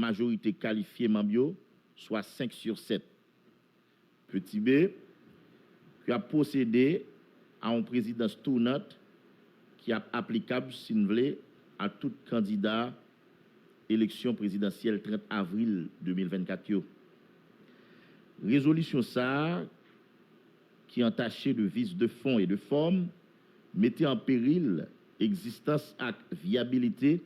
majorité qualifiée membres, soit 5 sur 7. Petit B, qui a procédé à une présidence tournante qui est applicable, si vous voulez, à tout candidat élection présidentielle 30 avril 2024. Résolution ça, qui est entachée de vices de fond et de forme, mettait en péril existence et viabilité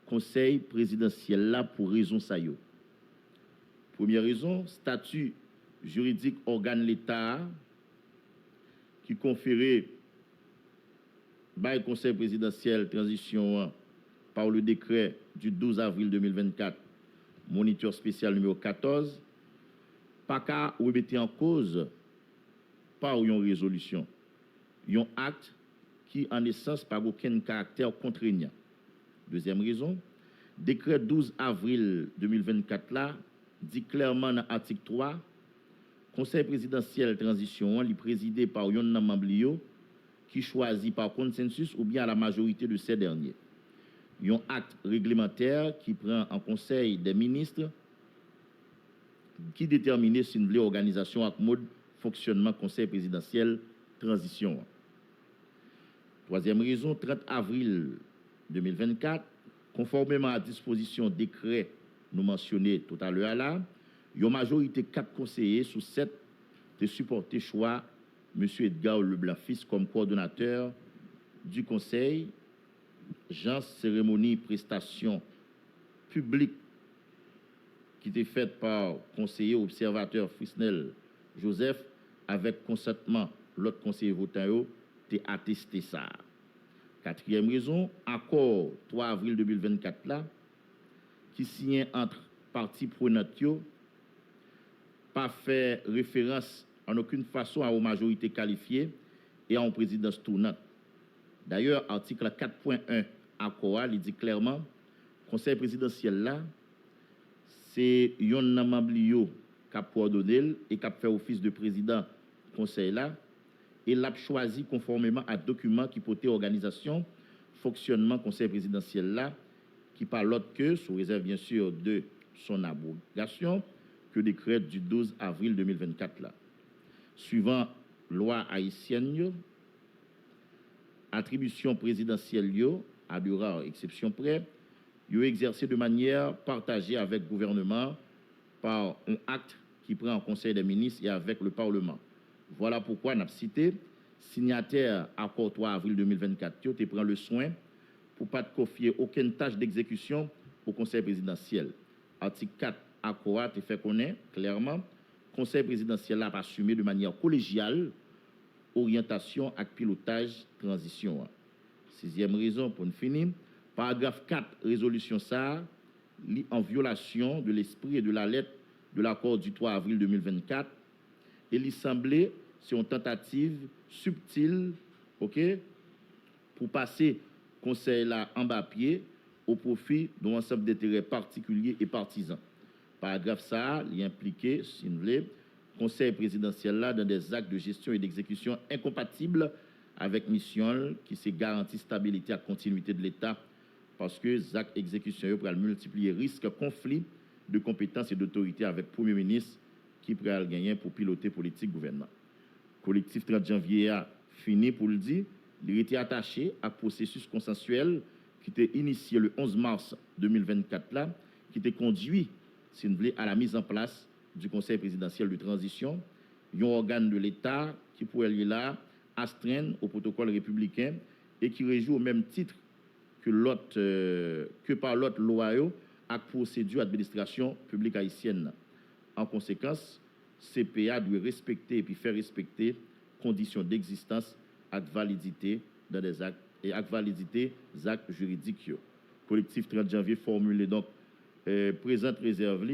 conseil présidentiel là pour raison ça yo. Première raison, statut juridique organe l'État qui conféré par le conseil présidentiel transition par le décret du 12 avril 2024, moniteur spécial numéro 14, pas qu'à remettre en cause par une résolution, un acte qui en essence par aucun caractère contraignant. Deuxième raison, décret 12 avril 2024 là dit clairement dans l'article 3, conseil présidentiel transition est présidé par un membre qui choisit par consensus ou bien à la majorité de ces derniers. Un acte réglementaire qui prend en conseil des ministres qui détermine si une organisation avec mode fonctionnement conseil présidentiel transition. Troisième raison, 30 avril 2024, conformément à la disposition décret nous mentionné tout à l'heure là, une majorité 4 conseillers sous 7 de supporter choix M. Edgar Leblanc-Fils comme coordonnateur du conseil, Jean cérémonie prestation publique qui était faite par conseiller observateur Frisnel Joseph avec consentement l'autre conseiller votant t'est attesté ça. Quatrième raison, accord 3 avril 2024 là qui signé entre parties prenantes pas fait référence en aucune façon à une majorité qualifiée et à une présidence tournante. D'ailleurs, article 4.1 accord, il dit clairement, conseil présidentiel là, c'est un membre qui a coordonné et qui a fait office de président conseil là, et l'a choisi conformément à document qui portait organisation, fonctionnement conseil présidentiel là, qui parle l'autre que, sous réserve bien sûr de son abrogation, que décret du 12 avril 2024 là. Suivant loi haïtienne, attribution présidentielle à de rares exceptions près, exercé de manière partagée avec le gouvernement par un acte qui prend en conseil des ministres et avec le Parlement. Voilà pourquoi on a cité signataire accord 3 avril 2024 tu prend le soin pour pas te confier aucune tâche d'exécution au conseil présidentiel. Article 4 accord te fait connaître clairement conseil présidentiel a assumé de manière collégiale orientation et pilotage transition. Sixième raison pour nous finir, paragraphe 4 résolution ça en violation de l'esprit et de la lettre de l'accord du 3 avril 2024 et il semblait c'est une tentative subtile, OK, pour passer conseil là en bas pied au profit d'un ensemble d'intérêts particuliers et partisans. Paragraphe ça, il impliqué, si vous voulez, conseil présidentiel là dans des actes de gestion et d'exécution incompatibles avec mission qui se garantit stabilité et continuité de l'État parce que les actes d'exécution pour multiplier risque conflit de compétences et d'autorité avec le Premier ministre qui pourrait gagner pour piloter politique gouvernement. Collectif 30 janvier a fini pour le dire, il était attaché à processus consensuel qui était initié le 11 mars 2024 là, qui était conduit, si vous voulez, à la mise en place du Conseil présidentiel de transition, un organe de l'État qui pourrait lier là astreindre au protocole républicain et qui réjoue au même titre que par l'autre loi à procédure d'administration publique haïtienne. En conséquence, CPA doit respecter et puis faire respecter conditions d'existence et validité dans des actes et avec validité des actes juridiques. Collectif 30 janvier formulé donc présente réserve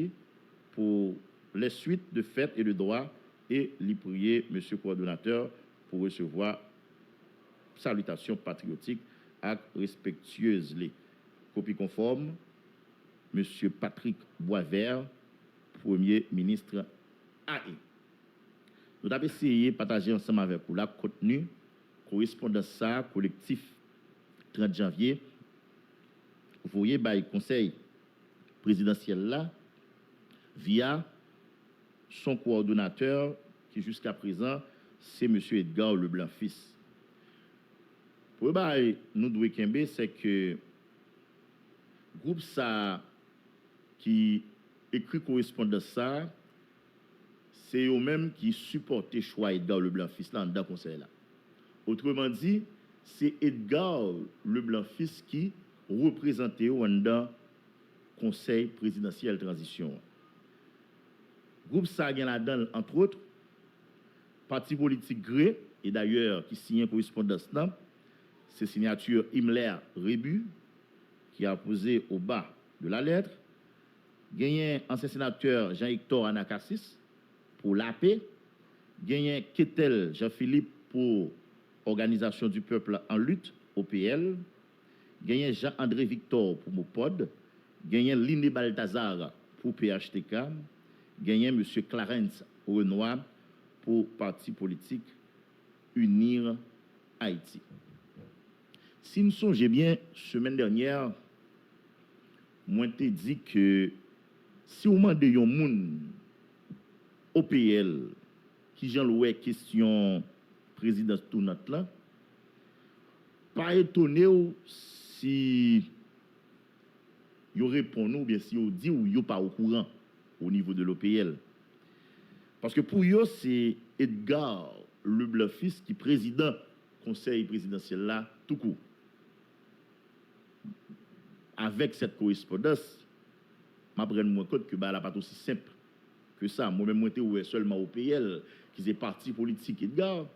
pour les suites de fait et de droit et lui prier monsieur coordonnateur pour recevoir salutations patriotiques et respectueuses. Copie conforme, monsieur Patrick Boisvert, Premier ministre AI. Nous avons essayé de partager ensemble avec vous la contenu correspondant à ça, collectif 30 janvier. Vous voyez, le conseil présidentielle là via son coordonnateur qui jusqu'à présent c'est M. Edgar Leblanc fils. Pour nous devons kembe c'est que groupe ça qui écrit correspondance ça c'est eux-mêmes qui supportent choix Edgar Leblanc fils là dans le conseil là. Autrement dit, c'est Edgar Leblanc fils qui représentait dans le conseil présidentiel transition. Groupe ça gagne là-dedans entre autres parti politique Gré et d'ailleurs qui signe correspondance là, c'est signature Himmler Rebu qui a posé au bas de la lettre. Gagné ancien sénateur Jean-Hector Anacassis pour la paix. Gagné Ketel Jean-Philippe pour Organisation du peuple en lutte, OPL. Gagné Jean-André Victor pour Mopod. Gagné Liné Balthazar pour PHTK. Gagné M. Clarence Renoir pour Parti politique Unir Haïti. Si nous songeons bien, semaine dernière, moi t'ai dit que si on demande un monde OPL qui j'en loué question président tout notre là, pas étonné si yo répond ou bien si yo dit ou yo pas au courant au niveau de l'OPL. Parce que pour eux, c'est Edgar Leblanc fils qui président conseil présidentiel là tout court. Avec cette correspondance, je prends mon compte que la pas aussi simple que ça. Moi-même, moi, j'étais seulement au PL, qui est parti politique Edgar.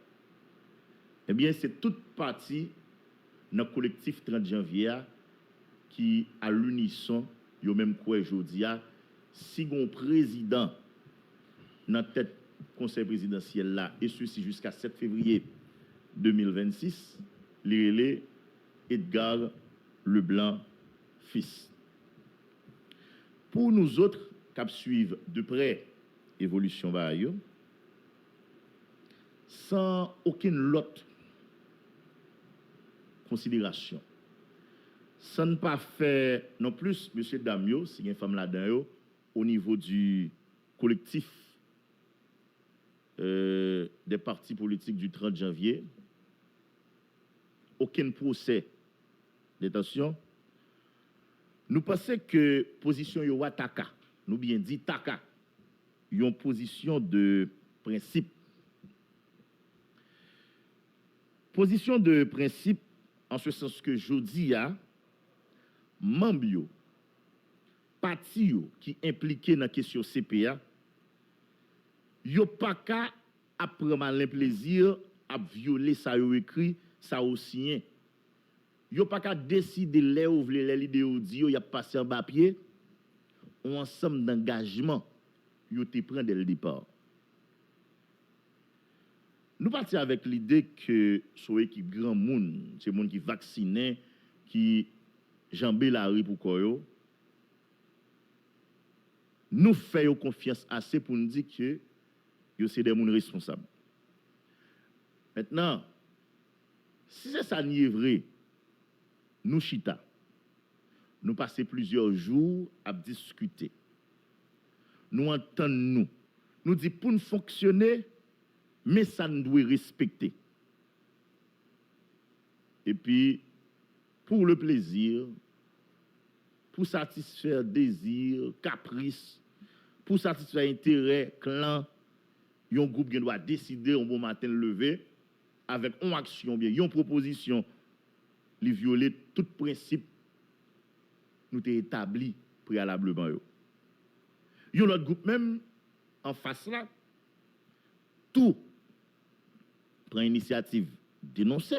Eh bien, c'est toute partie dans le collectif 30 janvier qui, à l'unisson, yo même quoi aujourd'hui, si un président dans tête conseil présidentiel là, et ceci jusqu'à 7 février 2026, les Edgar Leblanc fils. Pour nous autres qui suivent de près l'évolution Bayo, sans aucune autre considération, sans ne pas faire non plus, M. Damio, si une femme là-dedans, au niveau du collectif des partis politiques du 30 janvier, aucun procès détention. Nous pensons que position yo wataka, nous bien dit taka, une position de principe. Position de principe en ce sens que jodi a membre yo, parti yo qui impliqué dans question CPA, yo pas ka après malin plaisir à violer ça yo écrit, ça au signé. Yo pas qu'à décider les ou les l'idée dit yo y a passé en bas pied un ensemble d'engagement yo te prend dès le départ. Nous partions avec l'idée que son équipe grand monde, c'est monde qui vacciné, qui jambé la rue pour koyo. Nous faisons confiance assez pour nous dire que yo c'est des monde responsables. Maintenant, si c'est ça n'est vrai, nous chita, nous passons plusieurs jours à discuter. Nous entendons, nous disons pour nous fonctionner, mais ça nous doit respecter. Et puis, pour le plaisir, pour satisfaire désir, caprice, pour satisfaire intérêt, clan, un groupe qui doit décider un bon matin lever avec une action, bien, une proposition, les violer tout principe nous t'ai établi préalablement. Yon l'autre groupe même en face là, tout prend initiative dénoncer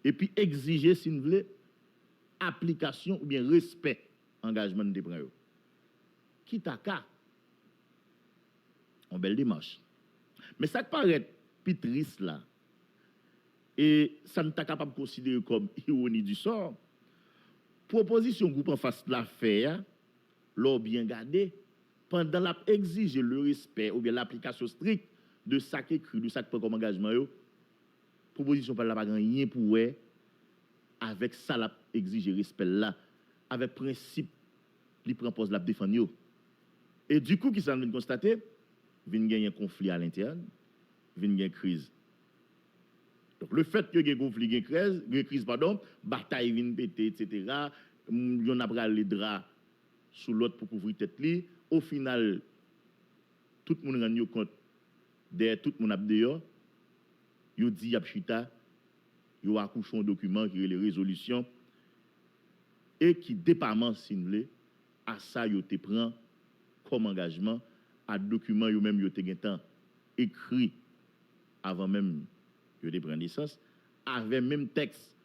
et puis exiger si vous voulez application ou bien respect engagement de prend. Qui t'a ka en belle démarche. Mais ça paraît pitris là. Et ça ne t'a capable de considérer comme ironie du sort. Proposition groupe en face de l'affaire, l'ont bien gardé, pendant la exige le respect ou bien l'application stricte de ça qui écrit, de ça qui prend comme engagement. Proposition par la pas rien pour avec ça la exige respect là, avec principe il prend poste la défendre. Et du coup, qui s'en vient constater, vient gagner un conflit à l'interne, vient gagner crise. Donc le fait que y conflit, y crise, bataille vient péter, etc. On a pris les draps sous l'autre pour couvrir tête li. Au final, tout le monde rend compte derrière tout le monde a dehors. Yo dit y a chita, yo accouche un document qui est les résolutions et qui département sinlé à ça yo te prend comme engagement à document yo même yo te gen écrit avant même yo te prendre naissance avec même texte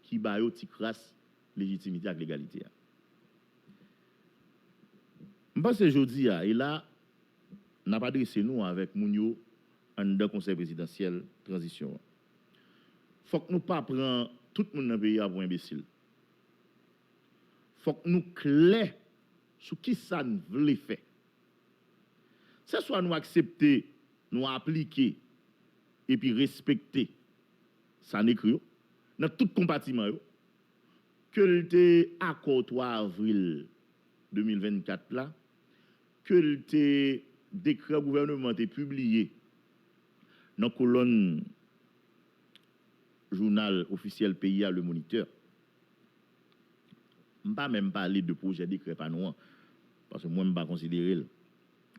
qui ba yo ti crasse légitimité avec légalité. M'pense jodi a et là n'a pas adressé nous avec moun yo en dans conseil présidentiel transition. Faut que nous pas prendre tout le monde dans le pays pour imbécile. Faut que nous clairs sur qui ça nous voulons faire. C'est soit nous accepter, nous appliquer et puis respecter ça n'écrit dans tout compartiment que le accord 3 avril 2024 là que le décret gouvernement est publié dans la colonne journal officiel PIA Le Moniteur. Je ne vais pas même parler de projet décret pas non, parce que moi je ne vais pas considérer.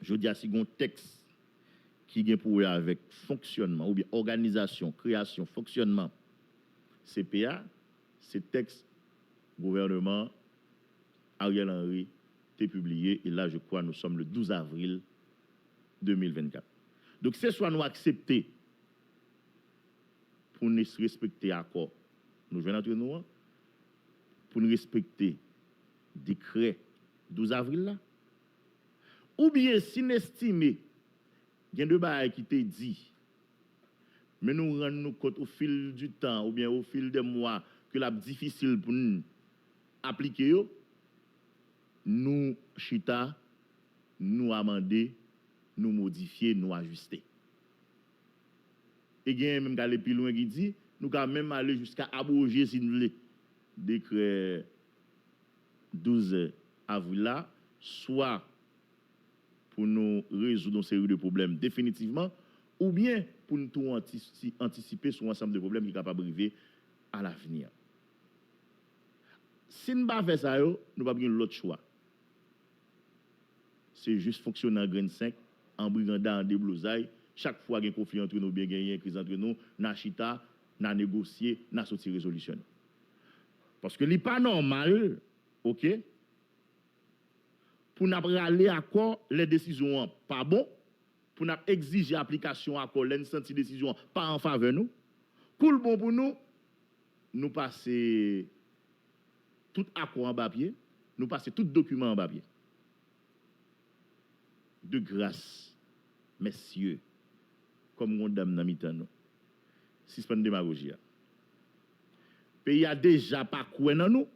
Je dis à si un texte qui est pour avec fonctionnement ou bien organisation, création, fonctionnement CPA, c'est texte gouvernement Ariel Henry est publié et là je crois nous sommes le 12 avril 2024. Donc c'est soit nous accepter pour nous respecter l'accord, nous venons entre nous, pour nous respecter décret 12 avril là, ou bien si nous estimons il y a deux bails qui te dit, mais nous rendons compte au fil du temps ou bien au fil des mois que c'est difficile pour nous appliquer, nous chita, nous amender, nous modifier, nous ajuster. Et il y a même aller plus loin qui dit, nous pouvons même aller jusqu'à abroger si nous voulons décret 12 avril là, soit pour nous résoudre une série de problèmes définitivement, ou bien pour nous tout anticiper sur un ensemble de problèmes qui sont capables d'arriver à l'avenir. Si nous ne faisons pas ça, nous n'avons pas l'autre choix. C'est juste fonctionner en grain 5, en brigandage, en déblousaille. Chaque fois qu'il y a un conflit entre nous, bien gagné, une crise entre nous, nous chita, nous négocier, nous sorti résolution. Parce que ce n'est pas normal, ok? Pour nous aller à quoi les décisions pas bon, pour nous exiger application à quoi les décisions pas en faveur de nous, cool bon pour nous, nous passer tout accord en papier, nous passer tout document en papier. De grâce, messieurs, comme on dame dans mi-temps nous, suspend démagogie. Pays a déjà pas quoi dans nous,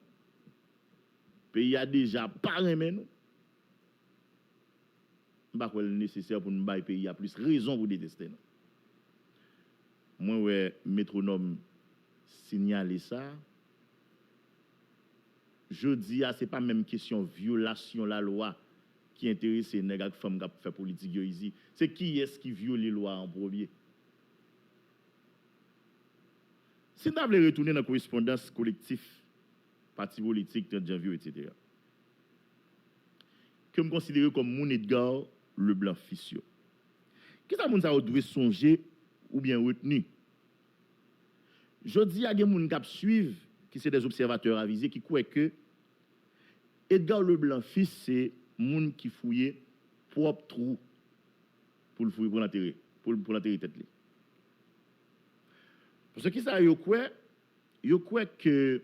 pays a déjà pas remet nous. Pas quoi nécessaire pour nous bailler pays a plus raison pour détester nous. Moi ouais métronome signaler ça. Je dis c'est pas même question violation la loi qui intéresse les nègres qui font faire politique ici. C'est qui est-ce qui viole les lois en premier? Si nous voulons retourner dans la correspondance collective, parti politique, 30 janvier, etc., que je considère comme mon Edgar Leblanc Fissio. Qu'est-ce que vous devez songer ou bien retenir? Je dis à des gens qui suivent, qui sont des observateurs avisés, qui croient que Edgar Leblanc Fils, c'est moun qui fouille propre trou pour le fouiller pour l'enterrer, pour l'enterrer tête. Parce que ça yo croit que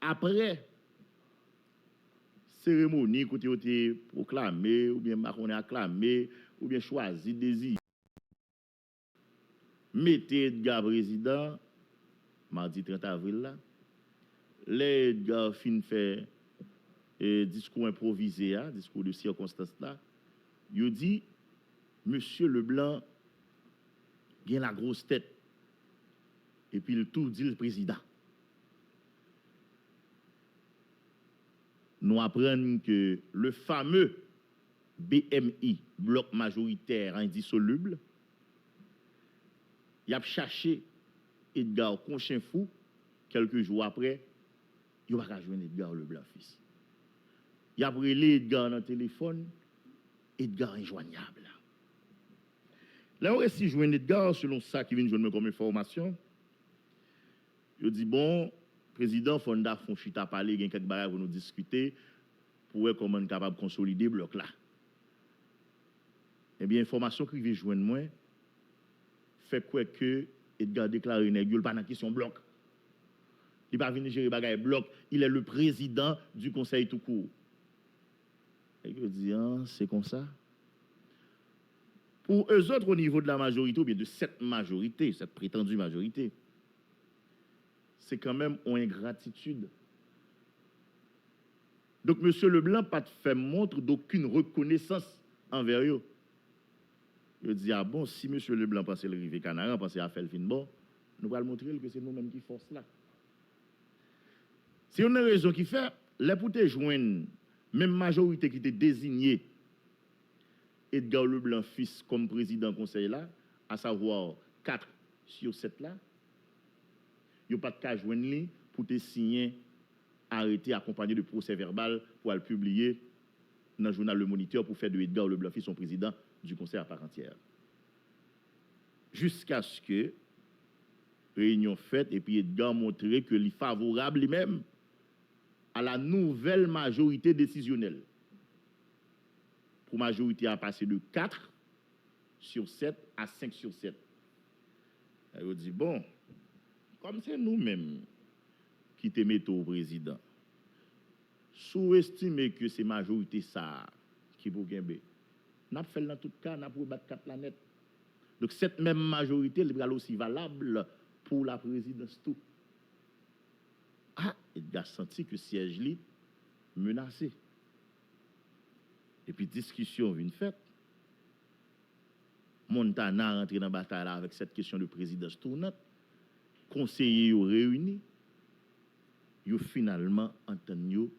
après cérémonie côté été proclamé ou bien Macron acclamé ou bien choisi désir mettez Edgar président mardi 30 avril là les Edgar fin fait discours improvisé, discours de circonstance là, il dit Monsieur Leblanc gagne la grosse tête. Et puis le tout dit le président. nous apprenons que le fameux BMI, bloc majoritaire indissoluble, il a cherché Edgar Conchinfou quelques jours après, il va rejoindre Edgar Leblanc fils. Il a brûlé Edgar dans le téléphone, Edgar injoignable. Là, on réussit à joindre Edgar, selon ça qui vient de joindre comme information. Il dit, bon, président Fonda Fonchita parler, il y a quelques barrières pour nous discuter, pour voir comment on est capable de consolider le bloc là. Eh bien, information qui vient joindre moi, fait quoi que Edgar déclare une gueule pas dans la question bloc. Il va venir gérer bagaille bloc, il est le président du conseil tout court. Et je dis, ah, c'est comme ça. Pour eux autres, au niveau de la majorité, ou bien de cette majorité, cette prétendue majorité, c'est quand même une ingratitude. Donc, M. Leblanc n'a pas fait montre d'aucune reconnaissance envers eux. Je dis, ah bon, si M. Leblanc passe le rivet Canara, passe à faire le fin bon, nous allons montrer que c'est nous-mêmes qui force là. C'est une raison qui fait, les pour te joindre, même majorité qui était désignée, Edgar Leblanc fils comme président conseil là, à savoir 4 sur 7 là, il n'y a pas de cas joindre pour te signer, arrêter, accompagné de procès verbal pour le publier dans le journal Le Moniteur pour faire de Edgar Leblanc fils son président du conseil à part entière. Jusqu'à ce que réunion faite et puis Edgar montré que il est favorable lui-même à la nouvelle majorité décisionnelle. Pour majorité à passer de 4 sur 7 à 5 sur 7. Elle dit, bon, comme c'est nous-mêmes qui te mettons au président, sous-estimer que c'est majorité ça qui vous gagner. N'a fait dans tout cas, n'a pour battre 4 planètes. Donc cette même majorité, elle est aussi valable pour la présidence tout. Ah, il a senti que siège li menacé. Et puis discussion vient faite. Montana rentré dans la bataille avec cette question de présidence tournante. Conseillers réunis. Ils finalement entendu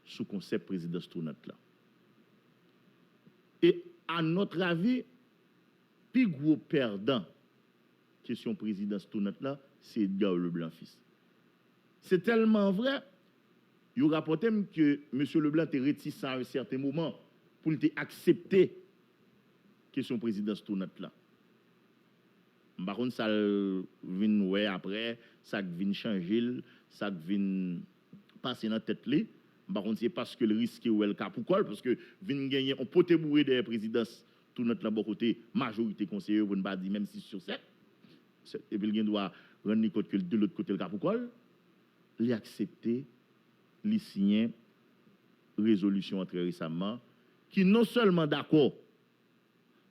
sous concept présidence tournante là. Et à notre avis, plus gros perdant question présidence tournante là, c'est Edgar Leblanc fils. C'est tellement vrai, il rapportait que M. Leblanc était réticent à un certain moment pour accepter question présidence tournante là. Par contre, ça vient ouais après, ça vient changer, ça vient passer dans la tête là. Par contre, c'est parce que le risque est le cas. Pourquoi? Parce que vient gagner, on peut bourrer des présidences tout notre là côté majorité conseiller pour ne pas dire même 6 sur 7. Et puis il doit rendre compte que de l'autre côté le cas. Pourquoi? Il a accepté, il signé résolution très récemment qui non seulement d'accord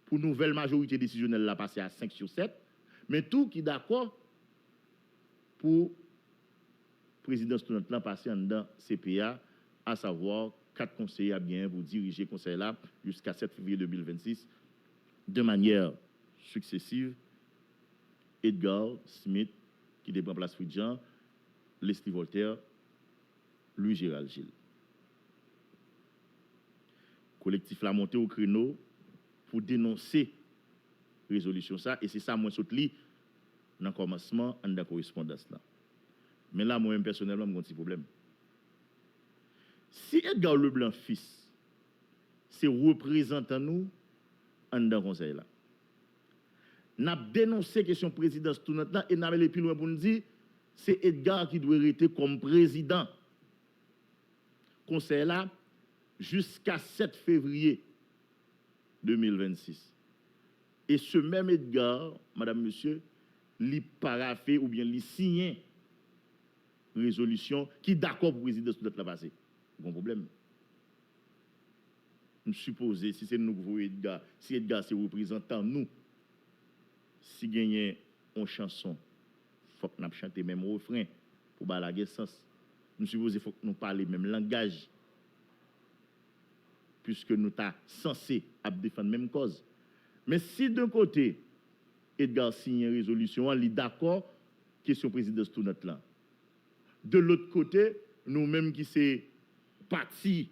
pour nouvelle majorité décisionnelle la passer à 5 sur 7, mais tout qui d'accord pour présidence tout notre là passer en dedans CPA, à savoir 4 conseillers à bien pour diriger le conseil là jusqu'à 7 février 2026 de manière successive. Edgar Smith qui prend place Fridjan, Leslie Voltaire, Louis Gérald Gilles. Collectif la montée au créneau pour dénoncer résolution ça et c'est ça moi saute li dans commencement en la correspondance là. Mais là moi personnellement j'ai un petit problème. Si Edgar Leblanc fils c'est représentant nous en dans conseil là. N'a dénoncé question présidence tout notre là et n'a allé plus loin pour nous dire c'est Edgar qui doit rester comme président conseil là jusqu'à 7 février 2026. Et ce même Edgar, madame, monsieur, li paraphé ou bien li signé résolution qui d'accord pour président tout notre là passé. Bon problème. Nous supposons si c'est nouveau Edgar, si Edgar c'est représentant nous si gagner une chanson, faut que nous chanter même refrain pour balaguer sens. Nous supposons faut que nous parler même langage puisque nous sommes censés défendre la même cause. Mais si d'un côté Edgar signe une résolution, il est d'accord question présidence tout notre là. De l'autre côté, nous-mêmes qui c'est parti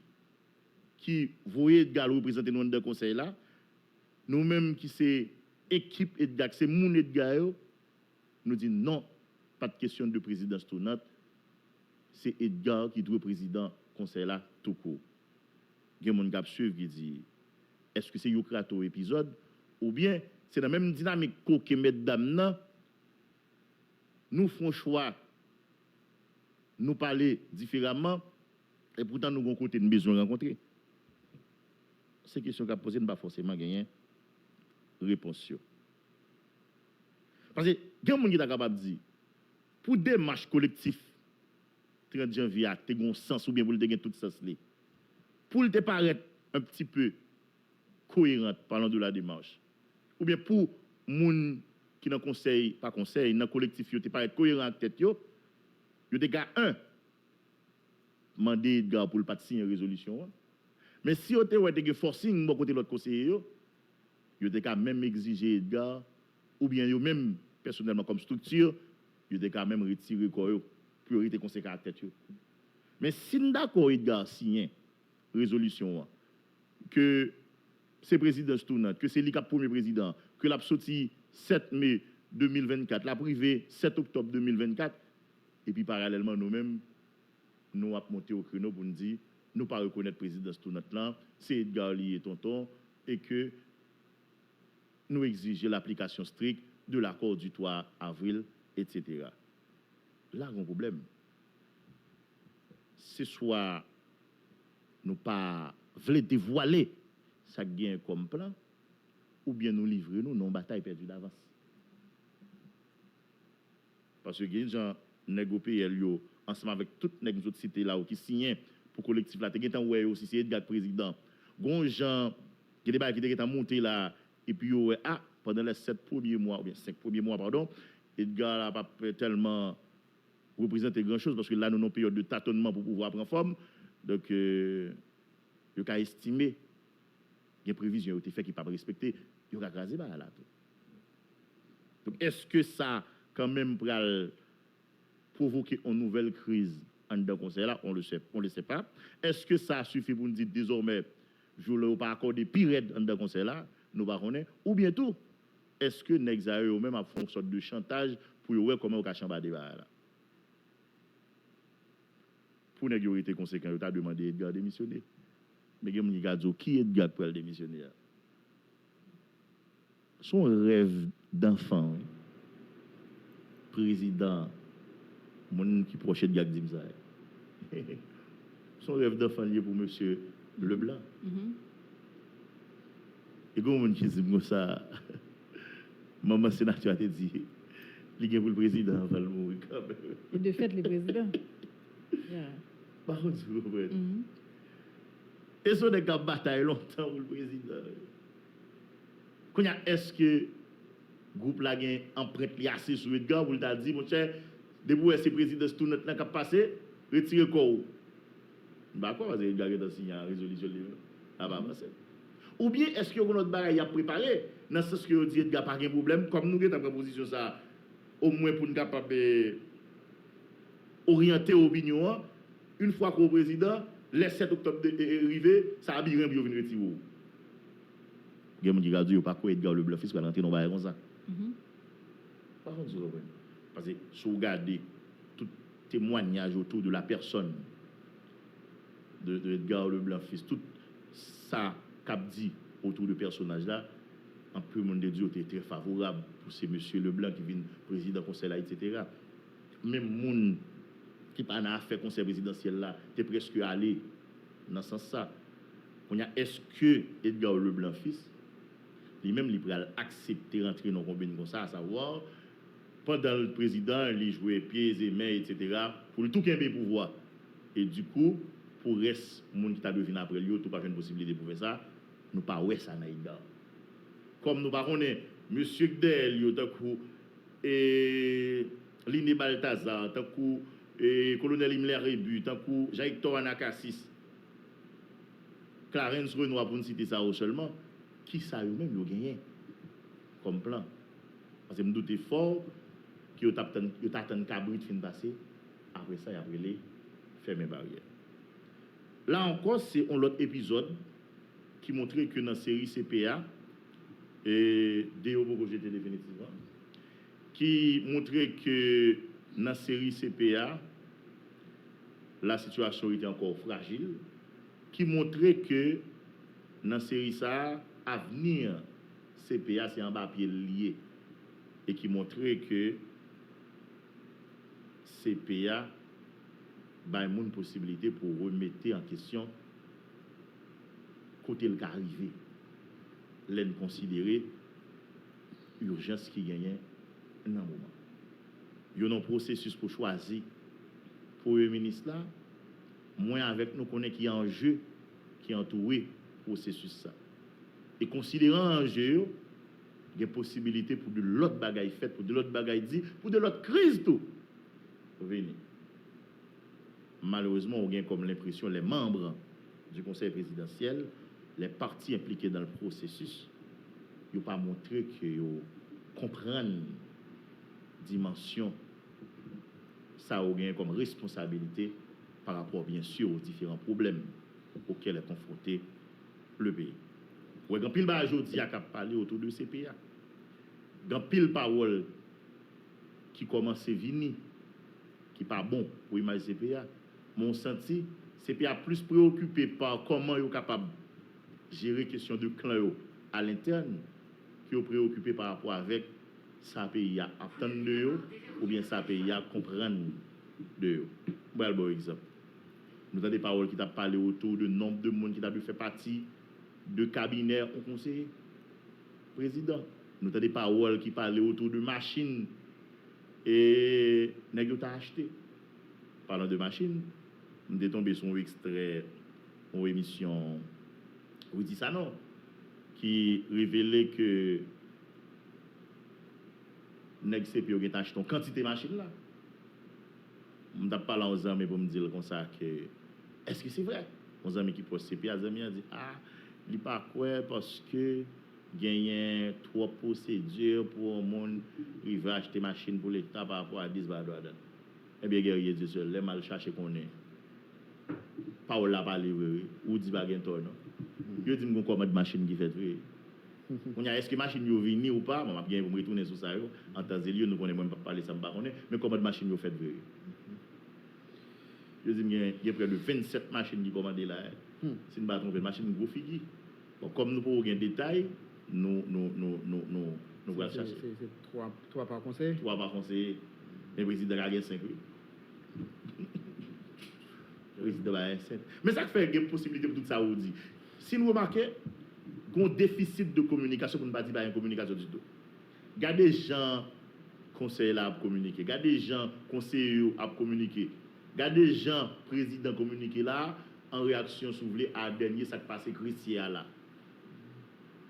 qui voyait Edgar représenter nous dans le conseil là, nous-mêmes qui c'est équipe Edgar, c'est mon Edgar, nous disons non, pas de question de présidence tournante, c'est Edgar qui doit président conseil là tout court. Il y a mon gars suivre qui dit est-ce que c'est Yokrato épisode ou bien c'est la même dynamique que mesdames nous font choix nous parler différemment et pourtant nous avons côté de besoin rencontrer. Ces questions qu'a posées ne pas forcément gagner réponse. Parce que il y a des gens qui sont capables de dire pour des marches collectives 30 janvier a un sens ou bien pour le gagner tout sens là. Pour te paraître un petit peu cohérente parlant de la démarche ou bien pour moun qui dans conseil pas conseil dans collectif yo te paraître cohérent tête yo te gars un demander Edgar pour le pas signer résolution mais si yo te ouais te forcing bon côté l'autre conseiller yo te gars même exiger Edgar ou bien yo même personnellement comme structure yo te gars même retirer quoi yo priorité conséquent à tête yo mais si d'accord Edgar signer résolution que c'est président tournante, que c'est lui qui est premier président, que l'a sorti 7 mai 2024, la privée 7 octobre 2024, et puis parallèlement nous-mêmes, nous avons monté au créneau pour nous dire, nous ne pas reconnaître le président tournante là, c'est Edgar Li et tonton, et que nous exigeons l'application stricte de l'accord du 3 avril, etc. Là, il y a un problème. Ce soit nous pas voulons dévoiler ça gagne comme plan ou bien nous livrer nous non bataille perdue d'avance parce que les gens négocier yo ensemble avec toutes les autres cités là qui signent pour collectif là t'es temps ouais aussi c'est Edgar président gon gens qui débat qui était monté là et puis ouais pendant les 7 premiers mois ou bien 5 premiers mois pardon Edgar n'a pas tellement représenter grand chose parce que là nous avons une période de tâtonnement pour pouvoir prendre forme donc il a estimé il y a une prévision qui fait qu'il pas respecté, il a crasé là. Donc est-ce que ça quand même pour provoquer une nouvelle crise en dedans conseil là, on le sait pas. Est-ce que ça suffit pour nous dire désormais je ne pas accorder pire en dedans conseil là, nous pas connaître ou bientôt est-ce que Nexae eux même a fait une sorte de chantage pour voir comment on va chambarder là. Pour négocier conséquent, il a demandé Edgar démissionner. Mais il y a qui Edgar pour démissionner. Son rêve d'enfant, président, mon qui proche de Dimza. Son rêve d'enfant lié pour monsieur Leblanc. Et quand on dit ça, maman sénateur a dit, il est pour le président, va le mourir quand même. Et de fait, le président. Par contre, vous comprenez. Et ça, on a bataille longtemps pour le président. Est-ce que le groupe là a empreinte assez sur Edgar pour le dire, mon cher, depuis ce président tout notre temps qui a passé, retirez quoi? D'accord, parce que Edgar est signé une résolution. Ou bien est-ce que notre bagaille a préparé, dans ce sens que vous dites Edgar pas de problème, comme nous avons proposition ça, au moins pour nous capable orienter l'opinion, une fois qu'au président, le 7 octobre arrivé, ça a bien bien venir retirer. Il y a des gens qui disent pas quoi Edgar Leblanc fils va rentrer dans bail comme ça. Par contre, parce que si vous regardez tout témoignage autour de la personne de Edgar Leblanc fils, tout ça qu'a dit autour du personnage là, un peu monde de Dieu était très favorable pour ce monsieur Leblanc qui vient président conseil là, etc. Même monde qui n'a pas fait conseil présidentiel là, t'es presque allé dans ce sens-là. Est-ce que Edgar Leblanc fils, lui-même, il pourrait accepter rentrer dans le combine comme ça, à savoir, pendant le président, il jouait pieds et mains, etc., pour tout qu'il pouvoir. Et du coup, pour le reste, les gens qui t'a devenu après lui, tout pas une possibilité de faire ça, nous pas ouais ça dans Edgar. Comme nous pas connaît monsieur Gdel, tant coup et Liné Balthazar, tant coup et colonel Himmler Rebu, tant coup Jacques Anakassis, Clarence Renoir pour ne citer ça seulement, qui ça eux-mêmes ils ont gagné comme plan. Parce que je me doute fort qu'ils ont attendu cabrit fin passer, après ça, ils ont fermé barrière. Là encore, c'est un autre épisode qui montrait que dans la série CPA, et Déo beaucoup j'étais définitivement, qui montrait que dans la série CPA, la situation était encore fragile, qui montrait que dans la série ça, avenir CPA, c'est un papier lié, et qui montrait que CPA a une possibilité pour remettre en question côté le cas arrivé, l'en considérer urgence qui gagne dans le moment. Il y a un processus pour choisir pour le ministre là, moins avec nous connaît qui est en jeu, qui entoure le processus ça. Et considérant en jeu, il y a possibilité pour de l'autre bagaille fait, pour de l'autre bagaille dit, pour de l'autre crise tout. Venir. Malheureusement, on gagne comme l'impression les membres du conseil présidentiel, les partis impliqués dans le processus, ils n'ont pas montré qu'ils comprennent la dimension ça a gagné comme responsabilité par rapport bien sûr aux différents problèmes auxquels est confronté le pays. Ouais, quand pile ba jodi a parler autour de CPA. Quand pile parole qui commence à venir qui pas bon pour image CPA, mon senti CPA plus préoccupé par comment ils sont capable gérer question de clan à l'interne qui est préoccupé par rapport avec ça pays à attendre de eux ou bien ça pays à comprendre de eux. Bon exemple. Nous avons des paroles qui t'a parlé autour de nombre de monde qui t'a fait partie de cabinet au conseiller président. Nous avons des paroles qui parlaient autour de machines et nèg yo t'a acheté. Parlant de machines, nous sommes tombés sur un extrait en émission vous dit ça non qui révélait que nèg CPO qui acheté une quantité de machines là. On t'a parlé aux amis pour me dire comme ça que est-ce que c'est vrai? Aux amis qui posent CPA, les amis ont dit ah, il pas quoi parce que gagner trois procédures pour monde arriver à acheter machine pour l'État par rapport à 10 badouadan. Eh bien guerrier Dieu seul, les mal chercher qu'on est. Pas la parler ou dit bagen toi non. Yo dit me commande machine qui fait vrai. On a est-ce que machine yo vini ou pas, on va bien vous retourner sur ça yo en temps et lieu nous connaît même pas parler ça pas connaît mais commande machine yo fait vrai. Je dis il y a près de 27 machines qui commandées là. Si nous pas tromper machine gros figi. Bon comme nous pour aucun détail, nous va chercher. C'est trois par conseil. Trois par conseil. Le président a gagné 5 oui. Le président a 5. Mais ça fait qu'il y a une possibilité pour tout ça vous dit. Si nous remarquez qu'on déficit de communication pour ne pas dire une communication du tout. Gardez gens conseillers là à communiquer, gardez gens conseillers à communiquer. Gardez gens président communiquer là en réaction souvelée à dernier ça qui passe Christian là.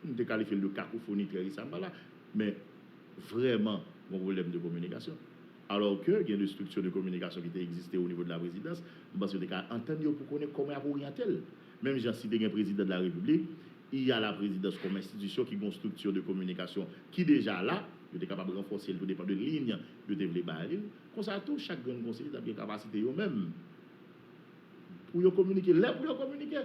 On te qualifie de cacophonie très récemment là, mais vraiment un problème de communication. Alors que il y a des structures de communication qui existaient au niveau de la présidence, parce que les cas entendre pour connaître comment orienter. Même j'ai cité un président de la République, il y a la présidence comme institution qui est une structure de communication qui déjà là, il est capable de renforcer le tout dépend de ligne, de développer baril. Comme ça tout chaque grand conseiller a bien capacité eux même pour communiquer, là pour communiquer.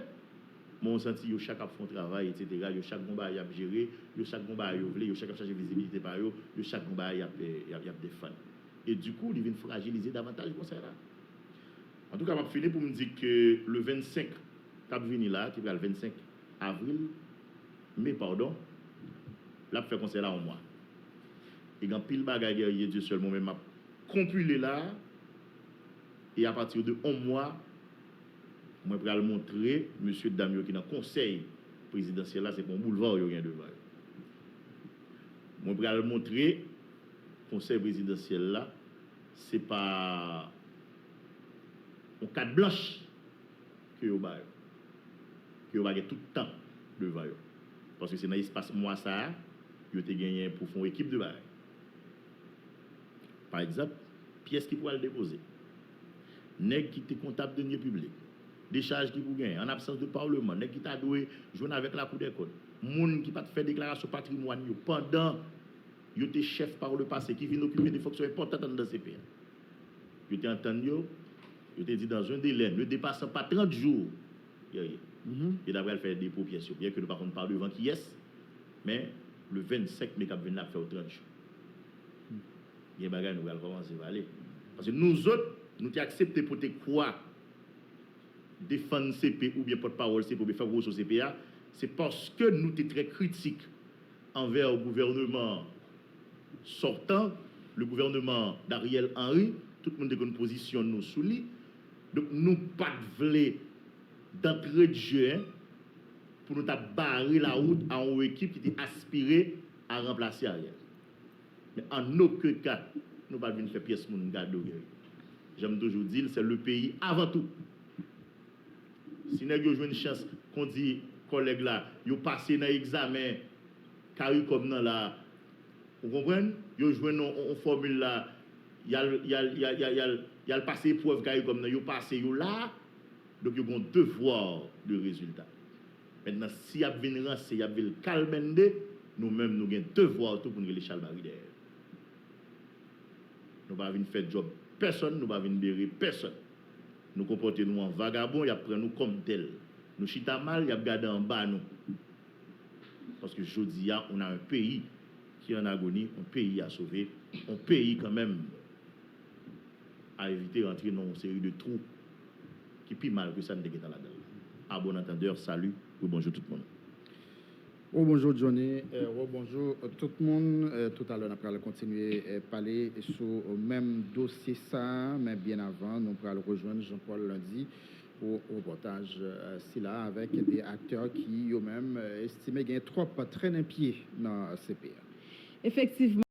Mon senti yo chaque font travail etc. Yo chaque combat y a gérer, yo chaque combat yo vle, yo chaque chercher visibilité par yo chaque combat y a défendre. Et du coup, il vient fragiliser davantage le conseil là. En tout cas, je vais finir pour me dire que le 25 cap vini là, qui va le 25 avril, mais pardon, là fait conseil là en mois. Et quand pile bagaille guerrier Dieu seul moi-même m'a compilé là et à partir de 1 mois moi je vais le montrer monsieur Damio qui dans conseil présidentiel là c'est pour un boulevard yo rien devant. Moi je vais le montrer conseil présidentiel là c'est pas une carte blanche que yo ba tout le temps devant yo parce que c'est dans l'espace mois ça yo te gagné pour faire équipe de bail. Par exemple, pièce qui pourra le déposer. Nèg qui était comptable de deniers publics. Des charges qui pour gagner en absence de parlement, nèg qui t'a doué jouer avec la Cour des comptes. Moun qui pas fait déclaration patrimoine yo pendant yo était chef par le passé qui vient occuper des fonctions importantes dans ce pays. Yo t'ai entendu yo te dit dans un délai ne dépassant pas 30 jours Et d'après, elle fait des dépôt pièces. Bien que nous, par contre, parle devant qui est, mais le 25 mai, nous avons fait au 30 jours. Il y a des bagages, nous allons commencer à aller. Parce que nous autres, nous avons accepté pour te quoi défendre CP ou bien porte-parole CP pour faire gros sur CPA, c'est parce que nous sommes très critiques envers le gouvernement sortant, le gouvernement d'Ariel Henry, tout le monde a une position nous sous lui. Donc nous pas voulu d'entrée de jeu pour nous barrer la route à une équipe qui était aspirée à remplacer Ariel. Mais en aucun cas, nous ne pouvons pas faire pièce mon garde. J'aime toujours dire, c'est le pays avant tout. Si nous avons une chance qu'on dit, collègues là, ils ont passé dans l'examen, carré comme dans là, vous comprenez? Ils ont joué une formule là, il y a le passé épreuve carré comme dans, ils ont passé là, donc ils ont un devoir de résultat. Maintenant, si il y a une race, il y a une calmende, nous-mêmes, nous avons un devoir tout pour nous les chalbari derrière. Nous ne pouvons pas faire job personne, nous ne pouvons pas bérer personne. Nous comportons nous en vagabond, ils prennent nous comme tel. Nous chita mal, ils gardent en bas nous. Parce que je dis, on a un pays qui est en agonie, un pays à sauver, un pays quand même à éviter d'entrer dans une série de trous qui plus mal que ça ne déguette là-dedans. À bon entendeur, salut, ou bonjour tout le monde. Oh, bonjour Johnny, bonjour tout le monde. Tout à l'heure, nous allons continuer à parler sur le même dossier, ça, mais bien avant, nous allons rejoindre Jean-Paul lundi pour un reportage là avec des acteurs qui eux-mêmes estiment qu'il y a trop traîner pied dans CPA. Effectivement.